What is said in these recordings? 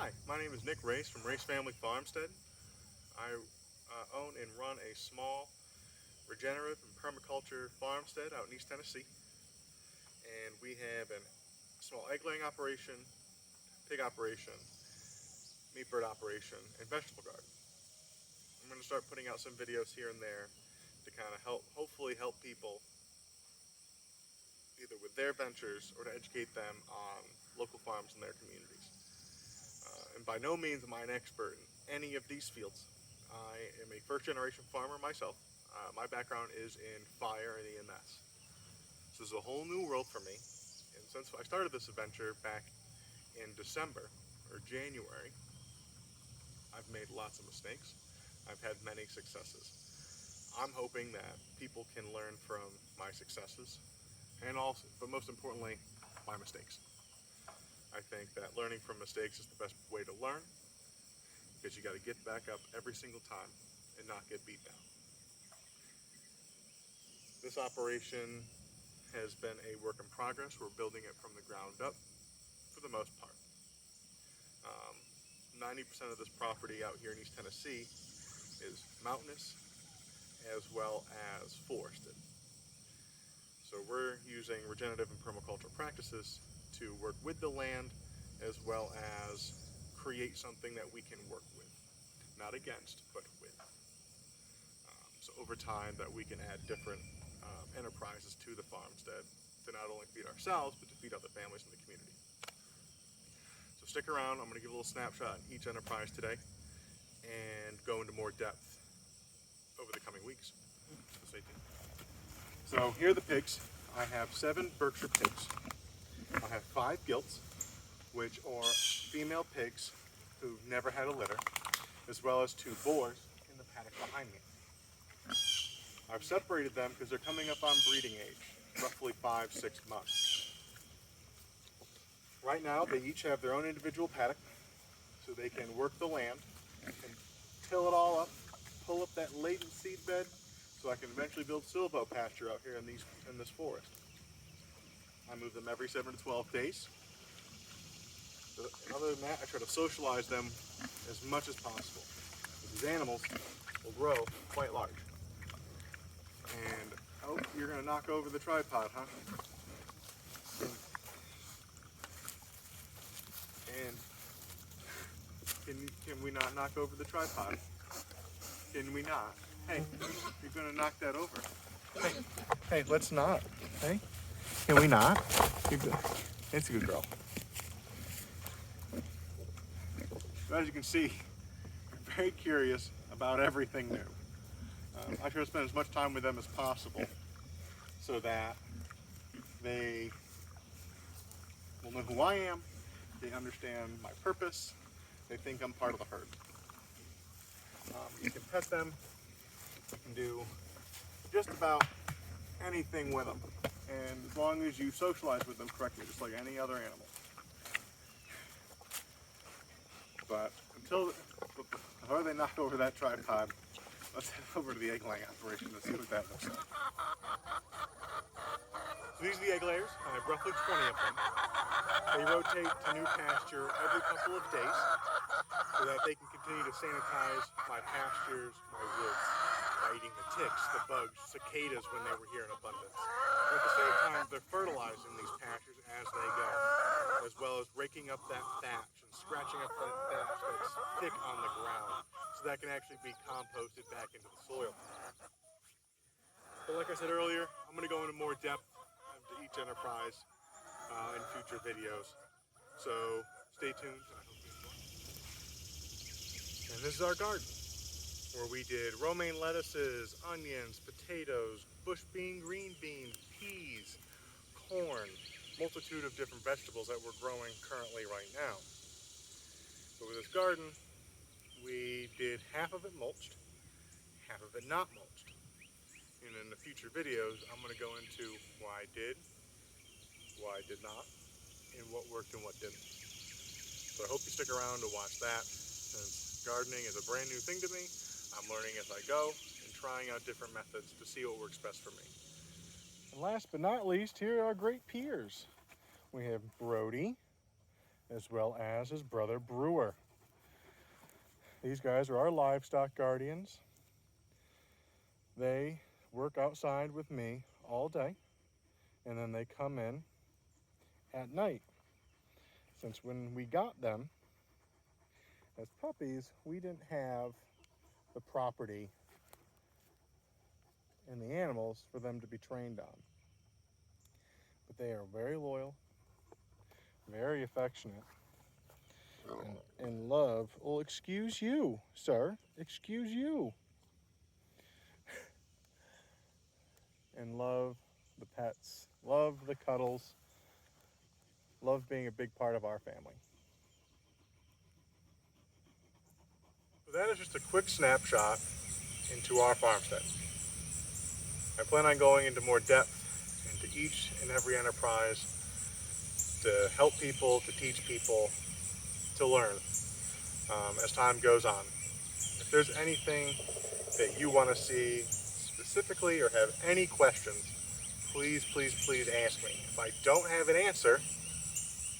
Hi, my name is Nick Race from Race Family Farmstead. I own and run a small regenerative and permaculture farmstead out in East Tennessee. And we have a small egg laying operation, pig operation, meat bird operation, and vegetable garden. I'm going to start putting out some videos here and there to kind of hopefully help people either with their ventures or to educate them on local farms in their communities. And by no means am I an expert in any of these fields. I am a first generation farmer myself. My background is in fire and EMS. So this is a whole new world for me. And since I started this adventure back in December or January, I've made lots of mistakes. I've had many successes. I'm hoping that people can learn from my successes and also, but most importantly, my mistakes. I think that learning from mistakes is the best way to learn because you got to get back up every single time and not get beat down. This operation has been a work in progress. We're building it from the ground up for the most part. 90% of this property out here in East Tennessee is mountainous as well as forested. So we're using regenerative and permaculture practices to work with the land as well as create something that we can work with. Not against, but with. So over time that we can add different enterprises to the farmstead to not only feed ourselves, but to feed other families in the community. So stick around, I'm going to give a little snapshot on each enterprise today and go into more depth over the coming weeks. So stay tuned. So here are the pigs. I have 7 Berkshire pigs. I have 5 gilts, which are female pigs who never had a litter, as well as 2 boars in the paddock behind me. I've separated them because they're coming up on breeding age, roughly 5-6 months. Right now, they each have their own individual paddock, so they can work the land and till it all up, pull up that latent seed bed, so I can eventually build silvo pasture out here in this forest. I move them every 7 to 12 days. And other than that, I try to socialize them as much as possible. These animals will grow quite large. And, oh, you're going to knock over the tripod, huh? And can we not knock over the tripod? Can we not? Hey, you're going to knock that over. Hey, let's not. Hey, can we not? You're good. It's a good girl. So as you can see, I'm very curious about everything new. I try to spend as much time with them as possible so that they will know who I am, they understand my purpose, they think I'm part of the herd. You can pet them, you can do just about anything with them, and as long as you socialize with them correctly, just like any other animal. But before they knock over that tripod, let's head over to the egg laying operation and see what that looks like. So these are the egg layers. I have roughly 20 of them. They rotate to new pasture every couple of days so that they can continue to sanitize my pastures, my woods, by eating the ticks, the bugs, cicadas when they were here in abundance. But at the same time, they're fertilizing these pastures as they go, as well as raking up that thatch and scratching up that thatch that's thick on the ground so that can actually be composted back into the soil. But like I said earlier, I'm going to go into more depth into each enterprise in future videos. So stay tuned. And this is our garden, where we did romaine lettuces, onions, potatoes, bush bean, green bean, peas, corn, multitude of different vegetables that we're growing currently right now. So with this garden, we did half of it mulched, half of it not mulched. And in the future videos, I'm going to go into why I did, why I did not, and what worked and what didn't. So I hope you stick around to watch that, since gardening is a brand new thing to me. I'm learning as I go and trying out different methods to see what works best for me. And last but not least, here are our great peers. We have Brody, as well as his brother Brewer. These guys are our livestock guardians. They work outside with me all day, and then they come in at night. Since when we got them as puppies, we didn't have the property and the animals for them to be trained on. But they are very loyal, very affectionate, and love. Well, excuse you, sir. Excuse you. And love the pets, love the cuddles, love being a big part of our family. So that is just a quick snapshot into our farmstead. I plan on going into more depth into each and every enterprise to help people, to teach people, to learn as time goes on. If there's anything that you want to see specifically or have any questions, please, please, please ask me. If I don't have an answer,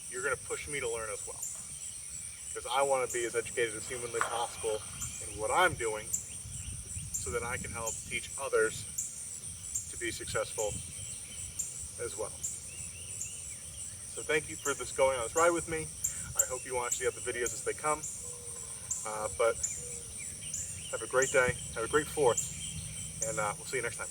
you're going to push me to learn as well. Because I want to be as educated as humanly possible in what I'm doing so that I can help teach others to be successful as well. So thank you for going on this ride with me. I hope you watch the other videos as they come. But have a great day, have a great 4th, and we'll see you next time.